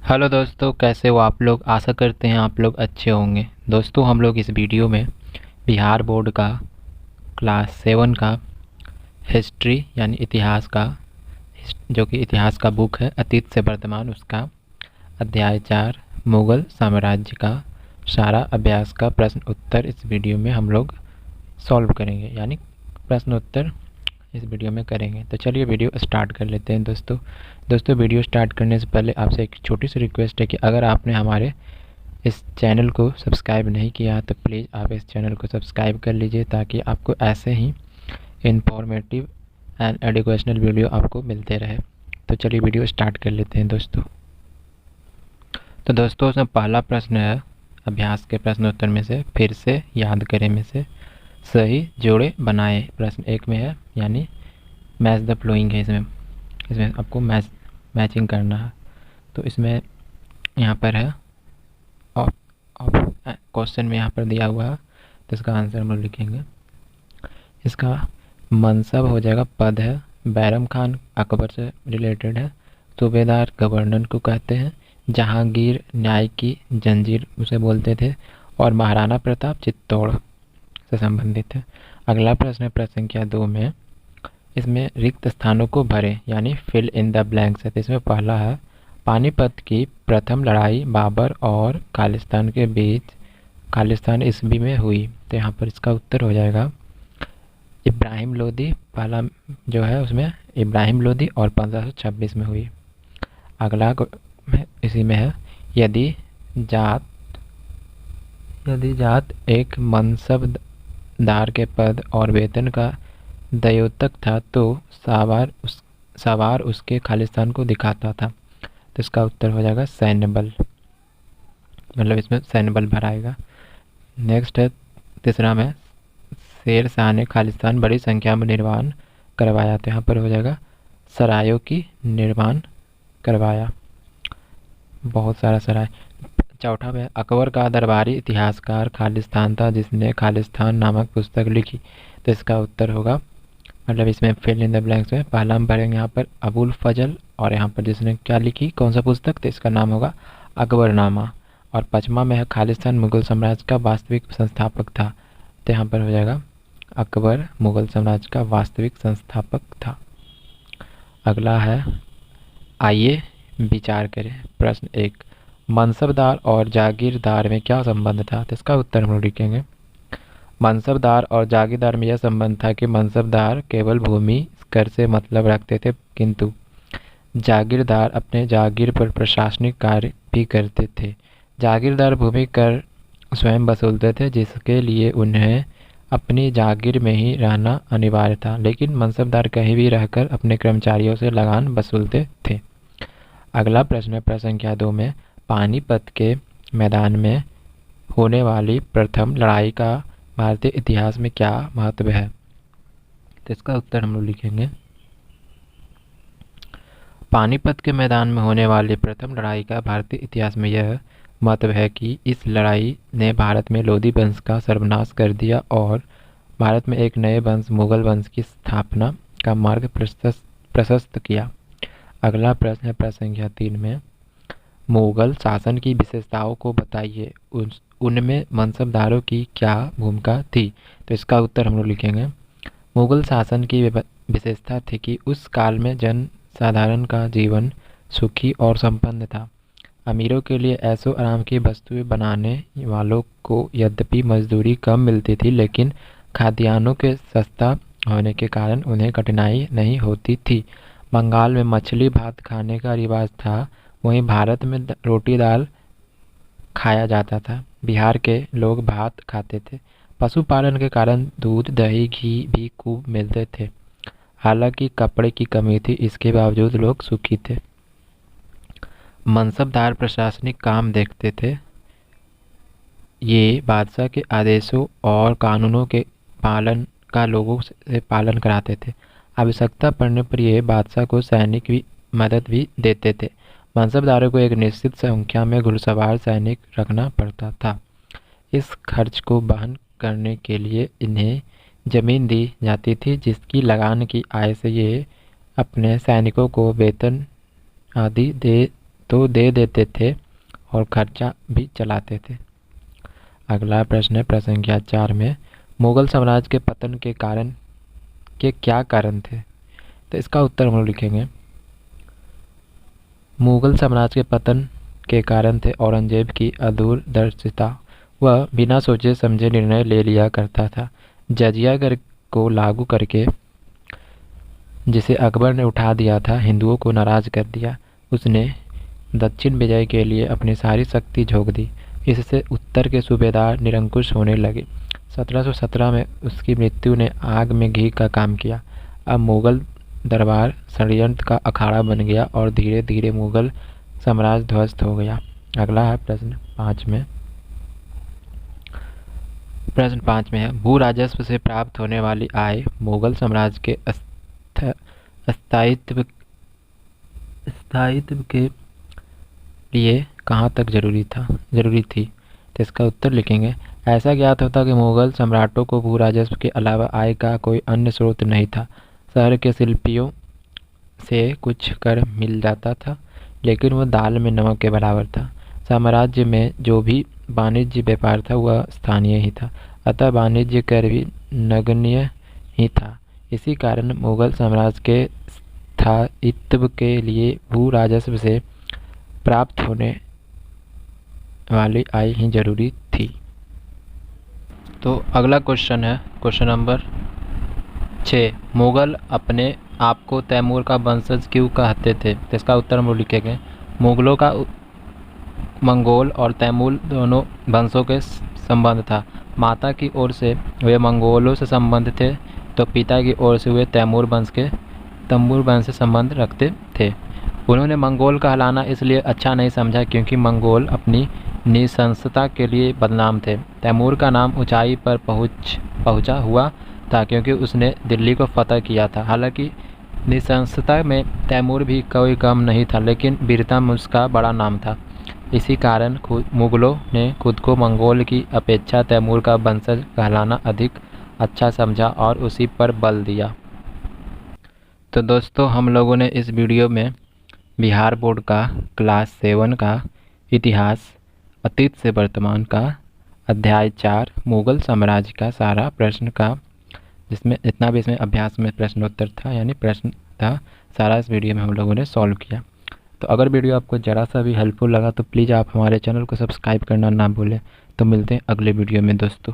Hello दोस्तों, कैसे हो आप लोग। आशा करते हैं आप लोग अच्छे होंगे। दोस्तों, हम लोग इस वीडियो में बिहार बोर्ड का क्लास 7 का हिस्ट्री यानी इतिहास का जो कि इतिहास का बुक है अतीत से वर्तमान, उसका अध्याय 4 मुग़ल साम्राज्य का सारा अभ्यास का प्रश्न उत्तर इस वीडियो में हम लोग सॉल्व करेंगे, यानी प्रश्न उत्तर इस वीडियो में करेंगे। तो चलिए वीडियो स्टार्ट कर लेते हैं। दोस्तों वीडियो स्टार्ट करने से पहले आपसे एक छोटी सी रिक्वेस्ट है कि अगर आपने हमारे इस चैनल को सब्सक्राइब नहीं किया तो प्लीज़ आप इस चैनल को सब्सक्राइब कर लीजिए, ताकि आपको ऐसे ही इंफॉर्मेटिव एंड एजुकेशनल वीडियो आपको मिलते रहे। तो चलिए वीडियो स्टार्ट कर लेते हैं दोस्तों। तो दोस्तों, उसमें पहला प्रश्न है अभ्यास के प्रश्न उत्तर में से फिर से याद करें में से सही जोड़े बनाए। प्रश्न एक में है, यानी मैच द फ्लोइंग है। इसमें इसमें आपको मैचिंग करना है। तो इसमें यहाँ पर है और क्वेश्चन में यहाँ पर दिया हुआ है, तो इसका आंसर हम लोग लिखेंगे। इसका मनसब हो जाएगा पद है। बैरम खान अकबर से रिलेटेड है। सूबेदार गवर्नर को कहते हैं। जहांगीर न्याय की जंजीर उसे बोलते थे। और महाराणा प्रताप चित्तौड़ से संबंधित है। अगला प्रश्न है प्रश्न संख्या 2 में। इसमें रिक्त स्थानों को भरें, यानी फिल इन द ब्लैंक्स है। तो इसमें पहला है पानीपत की प्रथम लड़ाई बाबर और खालिस्तान के बीच खालिस्तान ईस्वी में हुई। तो यहाँ पर इसका उत्तर हो जाएगा इब्राहिम लोदी। पहला जो है उसमें इब्राहिम लोदी और 1526 में हुई। अगला इसी में है यदि जात एक मनसबदार के पद और वेतन का द्योतक था तो सवार उसके खालिस्तान को दिखाता था। तो इसका उत्तर हो जाएगा सैन्य बल, मतलब इसमें सैन्य बल भराएगा। नेक्स्ट है तीसरा में शेर शाह ने खालिस्तान बड़ी संख्या में निर्माण करवाया। तो यहाँ पर हो जाएगा सरायों की निर्माण करवाया, बहुत सारा सराय। चौथा में अकबर का दरबारी इतिहासकार खालिस्तान था जिसने खालिस्तान नामक पुस्तक लिखी। तो इसका उत्तर होगा, मतलब इसमें फिल इन द ब्लैंक्स में पहला हम भरेंगे यहाँ पर अबुल फजल, और यहाँ पर जिसने क्या लिखी, कौन सा पुस्तक, तो इसका नाम होगा अकबरनामा। और पचमा में है खालिस्तान मुगल साम्राज्य का वास्तविक संस्थापक था। तो यहाँ पर हो जाएगा अकबर मुगल साम्राज्य का वास्तविक संस्थापक था। अगला है आइए विचार करें। प्रश्न 1, मनसबदार और जागीरदार में क्या संबंध था। तो इसका उत्तर हम लोग लिखेंगे। मनसबदार और जागीरदार में यह संबंध था कि मनसबदार केवल भूमि कर से मतलब रखते थे, किंतु जागीरदार अपने जागीर पर प्रशासनिक कार्य भी करते थे। जागीरदार भूमि कर स्वयं वसूलते थे, जिसके लिए उन्हें अपनी जागीर में ही रहना अनिवार्य था, लेकिन मनसबदार कहीं भी रहकर अपने कर्मचारियों से लगान वसूलते थे। अगला प्रश्न है प्रश्न संख्या 2 में पानीपत के मैदान में होने वाली प्रथम लड़ाई का भारतीय इतिहास में क्या महत्व है। तो इसका उत्तर हम लोग लिखेंगे। पानीपत के मैदान में होने वाली प्रथम लड़ाई का भारतीय इतिहास में यह महत्व है कि इस लड़ाई ने भारत में लोधी वंश का सर्वनाश कर दिया और भारत में एक नए वंश मुगल वंश की स्थापना का मार्ग प्रशस्त किया। अगला प्रश्न है प्रश्न संख्या 3 में मुगल शासन की विशेषताओं को बताइए, उनमें मनसबदारों की क्या भूमिका थी। तो इसका उत्तर हम लोग लिखेंगे। मुगल शासन की विशेषता थी कि उस काल में जन साधारण का जीवन सुखी और संपन्न था। अमीरों के लिए ऐशो आराम की वस्तुएं बनाने वालों को यद्यपि मजदूरी कम मिलती थी, लेकिन खाद्यान्नों के सस्ता होने के कारण उन्हें कठिनाई नहीं होती थी। बंगाल में मछली भात खाने का रिवाज था, वहीं भारत में रोटी दाल खाया जाता था। बिहार के लोग भात खाते थे। पशुपालन के कारण दूध दही घी भी खूब मिलते थे। हालांकि कपड़े की कमी थी, इसके बावजूद लोग सुखी थे। मनसबदार प्रशासनिक काम देखते थे। ये बादशाह के आदेशों और कानूनों के पालन का लोगों से पालन कराते थे। आवश्यकता पड़ने पर ये बादशाह को सैनिक भी मदद भी देते थे। मनसबदारों को एक निश्चित संख्या में घुड़सवार सैनिक रखना पड़ता था। इस खर्च को वहन करने के लिए इन्हें जमीन दी जाती थी, जिसकी लगान की आय से ये अपने सैनिकों को वेतन आदि दे तो दे देते थे और खर्चा भी चलाते थे। अगला प्रश्न है प्रश्न संख्या 4 में, मुगल साम्राज्य के पतन के कारण के क्या कारण थे? तो इसका उत्तर हम लिखेंगे, मुगल साम्राज्य के पतन के कारण थे औरंगजेब की अदूरदर्शिता। वह बिना सोचे समझे निर्णय ले लिया करता था। जजिया कर को लागू करके जिसे अकबर ने उठा दिया था, हिंदुओं को नाराज कर दिया। उसने दक्षिण विजय के लिए अपनी सारी शक्ति झोंक दी। इससे उत्तर के सूबेदार निरंकुश होने लगे। 1717 में उसकी मृत्यु ने आग में घी का काम किया। अब मुगल दरबार षड्यंत्र का अखाड़ा बन गया और धीरे धीरे मुगल साम्राज्य ध्वस्त हो गया। अगला है प्रश्न 5 में। प्रश्न 5 में है, भू राजस्व से प्राप्त होने वाली आय मुगल साम्राज्य के स्थायित्व के लिए कहाँ तक जरूरी थी? तो इसका उत्तर लिखेंगे, ऐसा ज्ञात होता कि मुगल सम्राटों को भू राजस्व के अलावा आय का कोई अन्य स्रोत नहीं था। शहर के शिल्पियों से कुछ कर मिल जाता था, लेकिन वह दाल में नमक के बराबर था। साम्राज्य में जो भी वाणिज्य व्यापार था वह स्थानीय ही था, अतः वाणिज्य कर भी नगण्य ही था। इसी कारण मुगल साम्राज्य के स्थायित्व के लिए भू राजस्व से प्राप्त होने वाली आय ही जरूरी थी। तो अगला क्वेश्चन है क्वेश्चन नंबर 6, मुगल अपने आप को तैमूर का वंशज क्यों कहते थे? तो इसका उत्तर हम लिखेंगे, मुगलों का मंगोल और तैमूर दोनों वंशों के संबंध था। माता की ओर से वे मंगोलों से संबंध थे, तो पिता की ओर से वे तैमूर वंश से संबंध रखते थे। उन्होंने मंगोल कहलाना इसलिए अच्छा नहीं समझा क्योंकि मंगोल अपनी निशंसता के लिए बदनाम थे। तैमूर का नाम ऊंचाई पर पहुंचा हुआ था क्योंकि उसने दिल्ली को फतह किया था। हालांकि निशंसता में तैमूर भी कोई कम नहीं था, लेकिन वीरता में उसका बड़ा नाम था। इसी कारण मुगलों ने खुद को मंगोल की अपेक्षा तैमूर का वंशज कहलाना अधिक अच्छा समझा और उसी पर बल दिया। तो दोस्तों, हम लोगों ने इस वीडियो में बिहार बोर्ड का क्लास 7 का इतिहास अतीत से वर्तमान का अध्याय 4 मुगल साम्राज्य का सारा प्रश्न का, जिसमें जितना भी इसमें अभ्यास में प्रश्नोत्तर था यानी प्रश्न था, सारा इस वीडियो में हम लोगों ने सॉल्व किया। तो अगर वीडियो आपको ज़रा सा भी हेल्पफुल लगा तो प्लीज़ आप हमारे चैनल को सब्सक्राइब करना ना भूलें। तो मिलते हैं अगले वीडियो में दोस्तों।